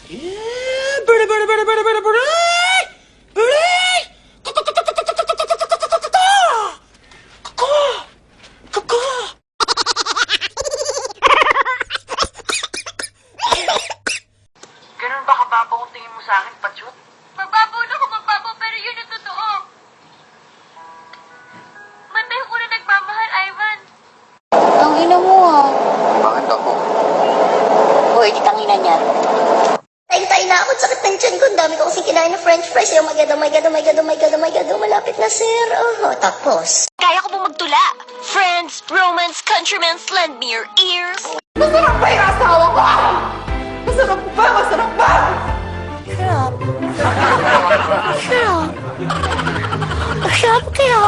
Yeah, birdie, birdie, birdie, birdie, birdie, birdie! Birdie! Ganun ba kababaw ang tingin mo sa akin, Pachut? Mababaw na kung mababaw, pero yun ang totoo. Matay ko na nagmamahal, Ivan. Ang ina mo ah. Bakit ako? Hoy, di tangina niya. Tayo na ako, sakit ng tiyan ko. Ang dami ko kasing kinain na french fries. Oh my God, oh my God, oh my God, oh my God, oh my God. Oh, malapit na, sir. Oh, tapos. Kaya ko pong magtula. Friends, romance, countrymen, lend me your ears. Masarap ba yung asawa ko? Masarap ba? Masarap ba? Sarap. Sarap. Sarap kaya.